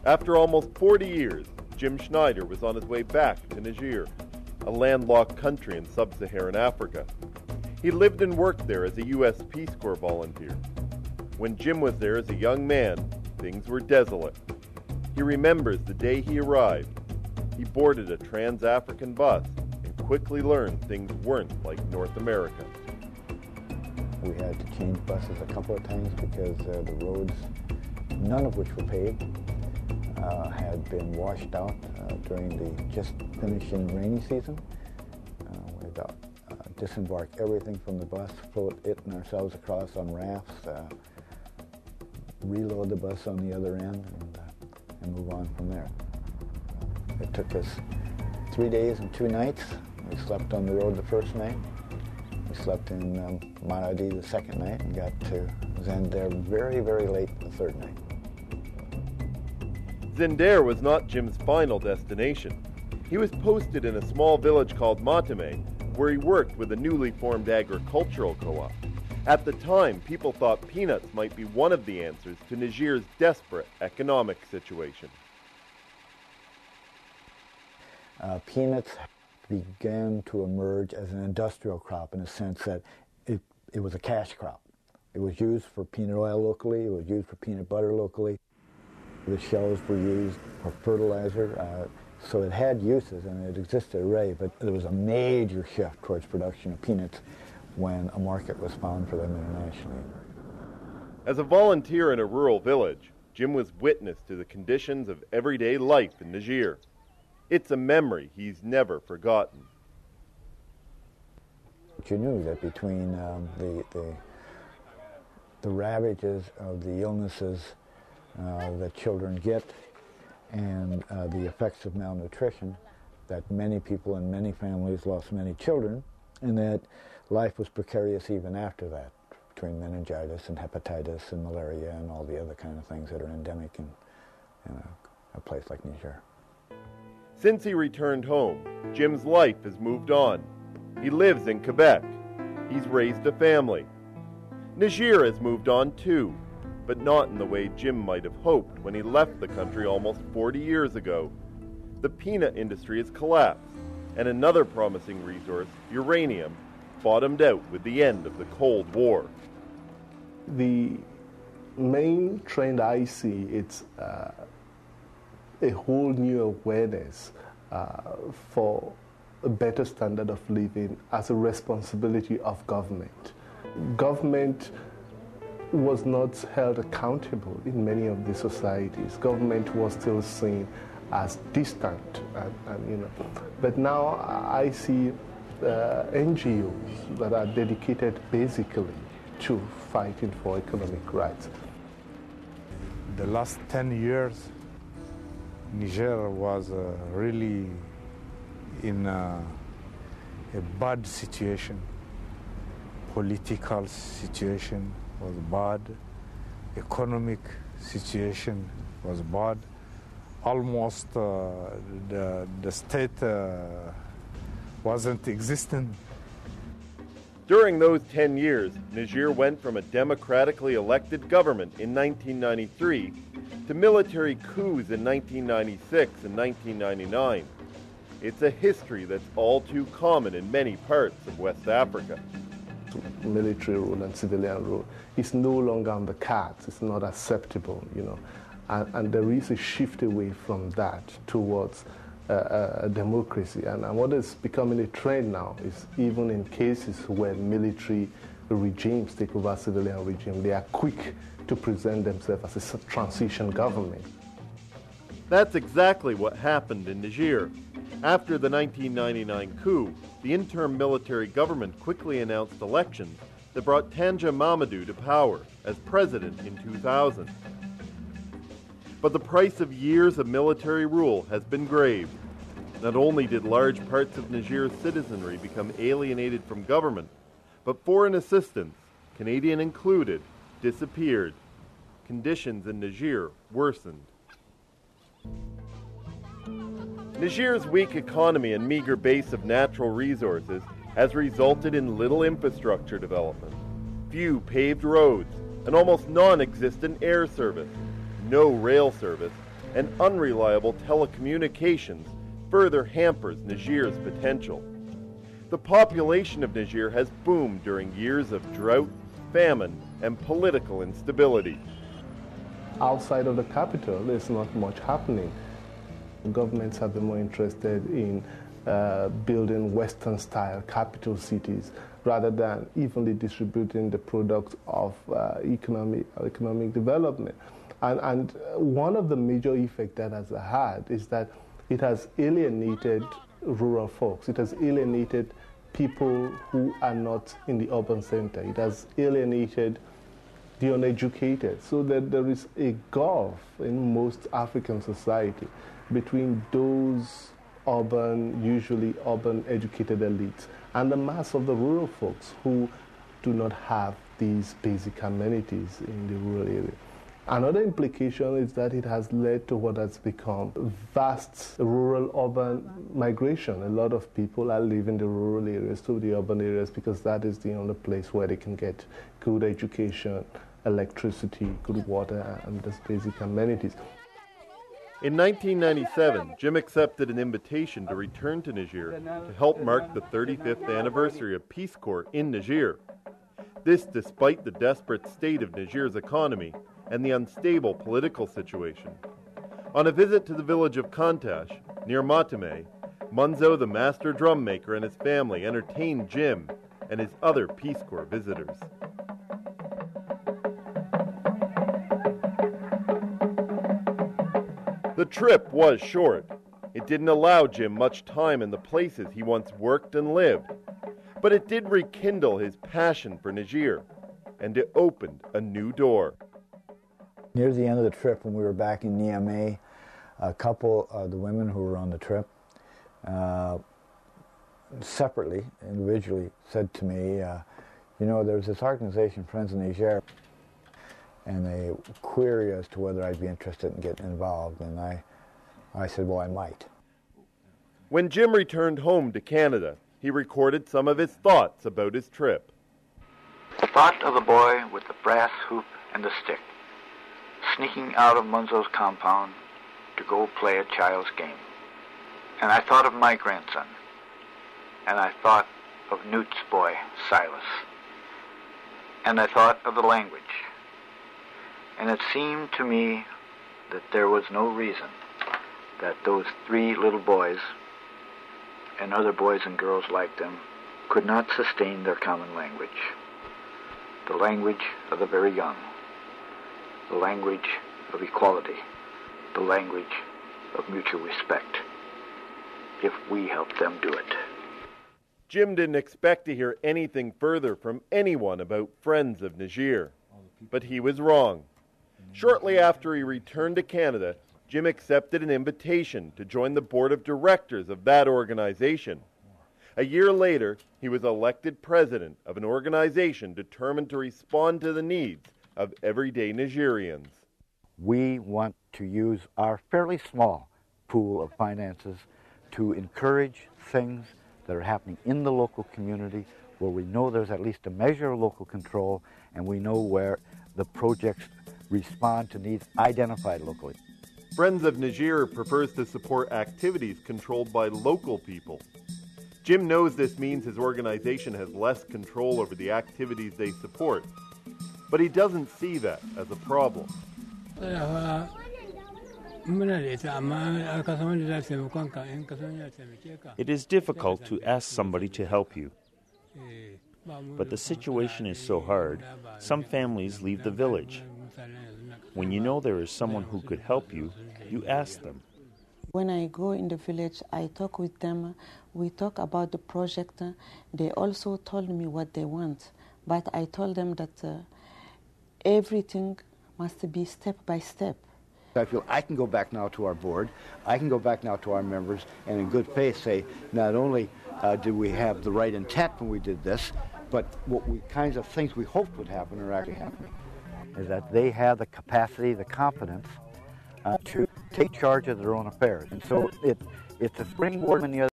After almost 40 years, Jim Schneider was on his way back to Niger, a landlocked country in sub-Saharan Africa. He lived and worked there as a U.S. Peace Corps volunteer. When Jim was there as a young man, things were desolate. He remembers the day he arrived. He boarded a trans-African bus and quickly learned things weren't like North America. We had to change buses a couple of times because the roads, none of which were paved, had been washed out during the just finishing rainy season. We had to disembark everything from the bus, float it and ourselves across on rafts, reload the bus on the other end, and move on from there. It took us 3 days and 2 nights. We slept on the road the first night. We slept in Maradi the second night and got to Zinder very, very late the third night. Zinder was not Jim's final destination. He was posted in a small village called Matame, where he worked with a newly formed agricultural co-op. At the time, people thought peanuts might be one of the answers to Niger's desperate economic situation. Peanuts began to emerge as an industrial crop in the sense that it was a cash crop. It was used for peanut oil locally, it was used for peanut butter locally. The shells were used for fertilizer, so it had uses and it existed already, but there was a major shift towards production of peanuts when a market was found for them internationally. As a volunteer in a rural village, Jim was witness to the conditions of everyday life in Niger. It's a memory he's never forgotten. You knew that between the ravages of the illnesses that children get and the effects of malnutrition, that many people and many families lost many children, and that life was precarious even after that, between meningitis and hepatitis and malaria and all the other kind of things that are endemic in a place like Niger. Since he returned home, Jim's life has moved on. He lives in Quebec. He's raised a family. Niger has moved on too, but not in the way Jim might have hoped when he left the country almost 40 years ago. The peanut industry has collapsed, and another promising resource, uranium, bottomed out with the end of the Cold War. The main trend I see, it's a whole new awareness for a better standard of living as a responsibility of government. Government was not held accountable in many of the societies. Government was still seen as distant, But now I see NGOs that are dedicated basically to fighting for economic rights. The last 10 years, Niger was really in a bad situation. Political situation was bad. Economic situation was bad. Almost the state wasn't existent. During those 10 years, Niger went from a democratically elected government in 1993 to military coups in 1996 and 1999. It's a history that's all too common in many parts of West Africa. Military rule and civilian rule is no longer on the cards. It's not acceptable, and there is a shift away from that towards a democracy. And what is becoming a trend now is even in cases where military regimes take over civilian regime, they are quick to present themselves as a transition government. That's exactly what happened in Niger. After the 1999 coup, the interim military government quickly announced elections that brought Tanja Mamadou to power as president in 2000. But the price of years of military rule has been grave. Not only did large parts of Niger's citizenry become alienated from government, but foreign assistance, Canadian included, disappeared. Conditions in Niger worsened. Niger's weak economy and meager base of natural resources has resulted in little infrastructure development, few paved roads, an almost non-existent air service, no rail service, and unreliable telecommunications further hampers Niger's potential. The population of Niger has boomed during years of drought, famine, and political instability. Outside of the capital, there's not much happening. Governments have been more interested in building Western-style capital cities rather than evenly distributing the products of economic development. And one of the major effects that has had is that it has alienated rural folks. It has alienated people who are not in the urban center. It has alienated the uneducated. So that there is a gulf in most African society between those usually urban educated elites and the mass of the rural folks who do not have these basic amenities in the rural area. Another implication is that it has led to what has become vast rural-urban migration. A lot of people are leaving the rural areas to the urban areas because that is the only place where they can get good education, electricity, good water, and these basic amenities. In 1997, Jim accepted an invitation to return to Niger to help mark the 35th anniversary of Peace Corps in Niger. This despite the desperate state of Niger's economy and the unstable political situation. On a visit to the village of Kantash, near Matame, Munzo, the master drum maker, and his family entertained Jim and his other Peace Corps visitors. The trip was short. It didn't allow Jim much time in the places he once worked and lived, but it did rekindle his passion for Niger, and it opened a new door. Near the end of the trip, when we were back in Niamey, a couple of the women who were on the trip separately, individually, said to me, you know, there's this organization, Friends of Niger, and they query as to whether I'd be interested in getting involved, and I said, well, I might. When Jim returned home to Canada, he recorded some of his thoughts about his trip. The thought of the boy with the brass hoop and the stick, sneaking out of Munzo's compound to go play a child's game. And I thought of my grandson, and I thought of Newt's boy, Silas, and I thought of the language. And it seemed to me that there was no reason that those three little boys and other boys and girls like them could not sustain their common language, the language of the very young, the language of equality, the language of mutual respect, if we help them do it. Jim didn't expect to hear anything further from anyone about Friends of Niger, but he was wrong. Shortly after he returned to Canada, Jim accepted an invitation to join the board of directors of that organization. A year later, he was elected president of an organization determined to respond to the needs of everyday Nigerians. We want to use our fairly small pool of finances to encourage things that are happening in the local community where we know there's at least a measure of local control and we know where the projects respond to needs identified locally. Friends of Niger prefers to support activities controlled by local people. Jim knows this means his organization has less control over the activities they support, but he doesn't see that as a problem. It is difficult to ask somebody to help you. But the situation is so hard, some families leave the village. When you know there is someone who could help you, you ask them. When I go in the village, I talk with them. We talk about the project. They also told me what they want. But I told them that everything must be step by step. I feel I can go back now to our board, I can go back now to our members, and in good faith say, not only did we have the right intent when we did this, but what kinds of things we hoped would happen are actually happening. Is that they have the capacity, the confidence to take charge of their own affairs. And so it's a springboard in the other